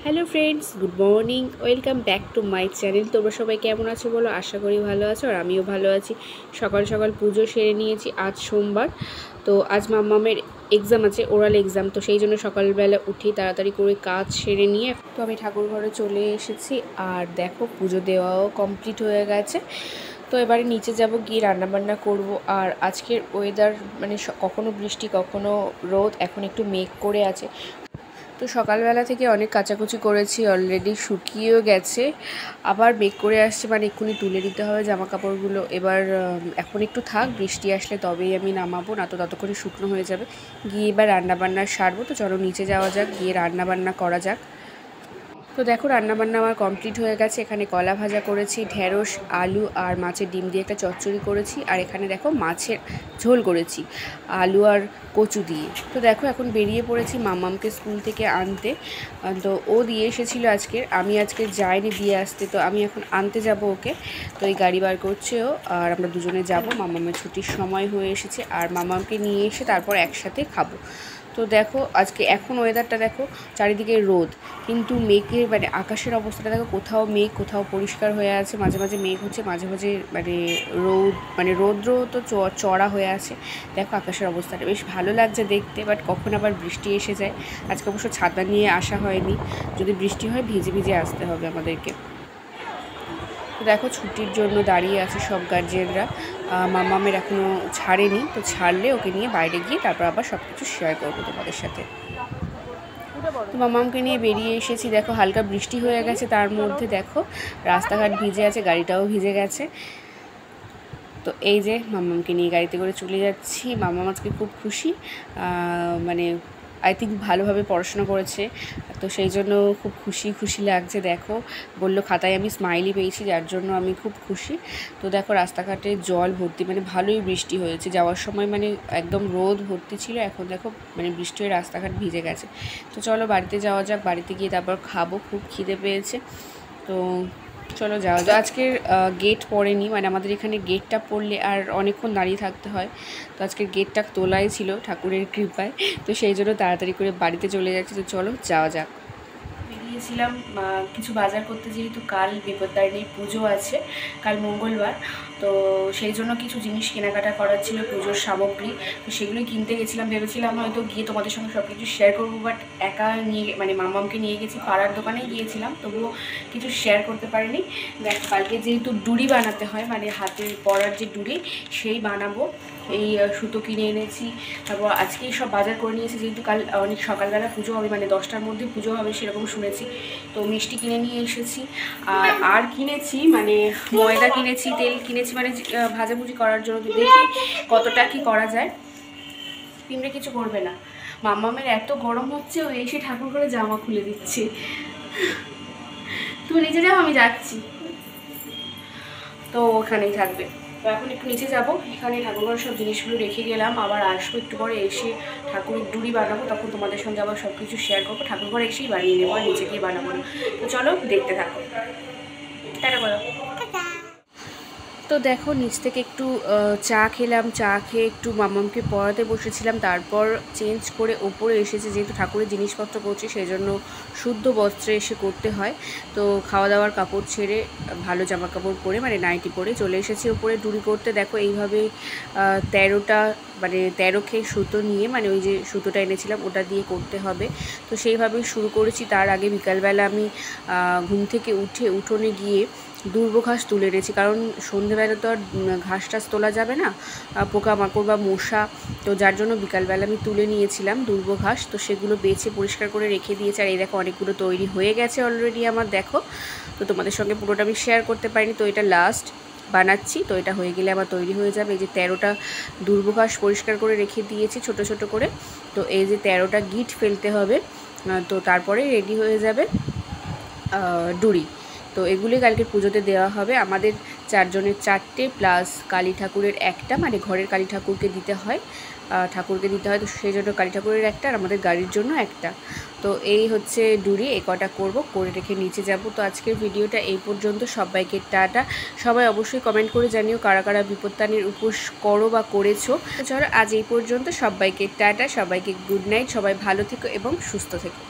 Hello friends, good morning, welcome back to my channel. তোমরা সবাই কেমন আছো বলো? আশা করি ভালো আছো, আর আমিও ভালো আছি। সকাল সকাল পুজো সেরে নিয়েছি। আজ সোমবার, তো আজ মাম্মামের এক্সাম আছে, ওরাল এক্সাম, তো সেই জন্য সকালবেলা উঠি তাড়াতাড়ি করে কাজ সেরে নিয়ে তো আমি ঠাকুর ঘরে চলে এসেছি। আর দেখো, পুজো দেওয়াও কমপ্লিট হয়ে গেছে। তো এবারে নিচে যাব, গিয়ে রান্নাবান্না করব। আর আজকের ওয়েদার মানে কখনো বৃষ্টি কখনো রোদ, এখন একটু মেঘ করে আছে। তো সকালবেলা থেকে অনেক কাচাকুচি করেছি, অলরেডি শুকিয়েও গেছে, আবার মেঘ করে আসছে, মানে এক্ষুনি তুলে দিতে হবে জামা কাপড়গুলো। এবার এখন একটু থাক, বৃষ্টি আসলে তবেই আমি নামাবো, না তো ততক্ষণে শুকনো হয়ে যাবে। গিয়ে এবার রান্নাবান্না সারবো। তো চলো নিচে যাওয়া যাক, গিয়ে রান্নাবান্না করা যাক। তো দেখো, রান্নাবান্না আমার কমপ্লিট হয়ে গেছে। এখানে কলা ভাজা করেছি, ঢেঁড়স, আলু আর মাছের ডিম দিয়ে একটা চচ্চড়ি করেছি। আর এখানে দেখো মাছের ঝোল করেছি আলু আর কচু দিয়ে। তো দেখো, এখন বেরিয়ে পড়েছি মাম্মামকে স্কুল থেকে আনতে। তো ও দিয়ে এসেছিলো আজকের, আমি আজকে যাইনি দিয়ে আসতে, তো আমি এখন আনতে যাব ওকে। তো এই গাড়ি বার করছে ও, আর আমরা দুজনে যাব। মাম্মামের ছুটির সময় হয়ে এসেছে, আর মাম্মামকে নিয়ে এসে তারপর একসাথে খাবো। তো দেখো, আজকে এখন ওয়েদারটা দেখো, চারিদিকে রোদ, কিন্তু মেঘের মানে আকাশের অবস্থাটা দেখো, কোথাও মেঘ কোথাও পরিষ্কার হয়ে আছে, মাঝে মাঝে মেঘ হচ্ছে, মাঝে মাঝে মানে রোদ, মানে রৌদ্র তো চড়া হয়ে আছে। দেখো আকাশের অবস্থাটা বেশ ভালো লাগছে দেখতে, বাট কখন আবার বৃষ্টি এসে যায়। আজকে অবশ্য ছাতা নিয়ে আসা হয়নি, যদি বৃষ্টি হয় ভিজে ভিজে আসতে হবে আমাদেরকে। তো দেখো, ছুটির জন্য দাঁড়িয়ে আছে সব গার্জিয়ানরা। মাম্মামের এখনও ছাড়েনি, তো ছাড়লে ওকে নিয়ে বাইরে গিয়ে তারপর আবার সব কিছু শেয়ার করবো তোমাদের সাথে। তো মাম্মামকে নিয়ে বেরিয়ে এসেছি। দেখো হালকা বৃষ্টি হয়ে গেছে, তার মধ্যে দেখো রাস্তাঘাট ভিজে আছে, গাড়িটাও ভিজে গেছে। তো এই যে মাম্মামকে নিয়ে গাড়িতে করে চলে যাচ্ছি। মাম্মাম আজকে খুব খুশি, মানে আই থিঙ্ক ভালোভাবে পড়াশোনা করেছে, তো সেই জন্য খুব খুশি খুশি লাগছে। দেখো বললো খাতায় আমি স্মাইলি পেয়েছি, যার জন্য আমি খুব খুশি। তো দেখো রাস্তাঘাটে জল ভর্তি, মানে ভালোই বৃষ্টি হয়েছে। যাওয়ার সময় মানে একদম রোদ ভর্তি ছিল, এখন দেখো মানে বৃষ্টি হয়ে রাস্তাঘাট ভিজে গেছে। তো চলো বাড়িতে যাওয়া যাক, বাড়িতে গিয়ে তারপর খাবো, খুব খিদে পেয়েছে। তো চলো যাওয়া যাক। আজকের গেট পড়েনি, মানে আমাদের এখানে গেটটা পড়লে আর অনেকক্ষণ দাঁড়িয়ে থাকতে হয়। তো আজকের গেটটা তোলাই ছিল ঠাকুরের কৃপায়, তো সেই জন্য তাড়াতাড়ি করে বাড়িতে চলে যাচ্ছি। তো চলো যাওয়া যাক। বেরিয়েছিলাম কিছু বাজার করতে, যেহেতু কাল বিপত্তারিণীর পুজো আছে, কাল মঙ্গলবার, তো সেই জন্য কিছু জিনিস কেনাকাটা করার ছিল, পুজোর সামগ্রী। তো সেগুলোই কিনতে গেছিলাম। ভেবেছিলাম হয়তো গিয়ে তোমাদের সঙ্গে সব কিছু শেয়ার করবো, বাট একা নিয়ে মানে মাম্মামকে নিয়ে গেছি, পাড়ার দোকানেই গিয়েছিলাম, তবুও কিছু শেয়ার করতে পারিনি। দেখ, কালকে যেহেতু ডুরি বানাতে হয়, মানে হাতে পরার যে ডুরি, সেই বানাবো। এই সুতো কিনে এনেছি, তারপর আজকেই সব বাজার করে নিয়েছি, যেহেতু কাল অনেক সকালবেলা পুজো হবে, মানে 10টার মধ্যে পুজো হবে সেরকম শুনেছি। তো মিষ্টি কিনে নিয়ে এসেছি, আর কিনেছি মানে ময়দা কিনেছি, তেল কিনেছি, মানে ভাজাভুজি করার জন্য। দেখি কতটা কি করা যায়। পিমড়ে কিছু করবে না, মাম্মামের এত গরম হচ্ছে, ও এসে ঠাকুর করে জামা খুলে দিচ্ছে। তুমি নিচে যাও, আমি যাচ্ছি। তো ওখানেই থাকবে। তো এখন একটু নিচে যাব, এখানে ঠাকুরঘরের সব জিনিসগুলো রেখে গেলাম, আবার আসবো একটু পরে, এসে ঠাকুরের ডুরি বানাবো, তখন তোমাদের সঙ্গে আবার সব কিছু শেয়ার করবো। ঠাকুরঘরে এসেই বানিয়ে নেবো, আর নিচে গিয়ে বানাবো না। তো চলো দেখতে থাকো। টাটা বলো। তো দেখো, নিচ থেকে একটু চা খেলাম, চা খেয়ে একটু মাম্মামকে পড়াতে বসেছিলাম, তারপর চেঞ্জ করে ওপরে এসেছে, যেহেতু ঠাকুরের জিনিসপত্র করছি সেই জন্য শুদ্ধ বস্ত্রে এসে করতে হয়। তো খাওয়া দাওয়ার কাপড় ছেড়ে ভালো জামা কাপড় পরে, মানে নাইটি পরে চলে এসেছি ওপরে ডুরি করতে। দেখো এইভাবে 13টা মানে 13 সুতো নিয়ে, মানে ওই যে সুতোটা এনেছিলাম ওটা দিয়ে করতে হবে। তো সেইভাবেই শুরু করেছি। তার আগে বিকালবেলা আমি ঘুম থেকে উঠে উঠোনে গিয়ে দুর্ব ঘাস তুলে এনেছি, কারণ সন্ধেবেলা তো আর ঘাস টাস তোলা যাবে না, পোকামাকড় বা মশা, তো যার জন্য বিকালবেলা আমি তুলে নিয়েছিলাম দুর্ব ঘাস। তো সেগুলো বেছে পরিষ্কার করে রেখে দিয়েছি। আর এই দেখো অনেকগুলো তৈরি হয়ে গেছে অলরেডি আমার, দেখো। তো তোমাদের সঙ্গে পুরোটা আমি শেয়ার করতে পারিনি, তো এটা লাস্ট বানাচ্ছি। তো এটা হয়ে গেলে আমার তৈরি হয়ে যাবে। এই যে 13টা দুর্ব ঘাস পরিষ্কার করে রেখে দিয়েছি ছোট ছোট করে। তো এই যে 13টা গিট ফেলতে হবে, তো তারপরে রেডি হয়ে যাবে ডুরি। তো এগুলি কালকে পুজোতে দেওয়া হবে। আমাদের 4 জনের 4টে প্লাস কালী ঠাকুরের একটা, মানে ঘরের কালী ঠাকুরকে দিতে হয়, তো সেই জন্য কালী ঠাকুরের একটা, আর আমাদের গাড়ির জন্য একটা। তো এই হচ্ছে ডুরি, এই কটা করবো, করে রেখে নিচে যাব। তো আজকের ভিডিওটা এই পর্যন্ত। সবাইকে টাটা। সবাই অবশ্যই কমেন্ট করে জানিও কারা কারা বিপত্তারিণীর উপোস করো বা করেছো। চলো আজ এই পর্যন্ত, সবাইকে টাটা, সবাইকে গুড নাইট, সবাই ভালো থেকো এবং সুস্থ থেকো।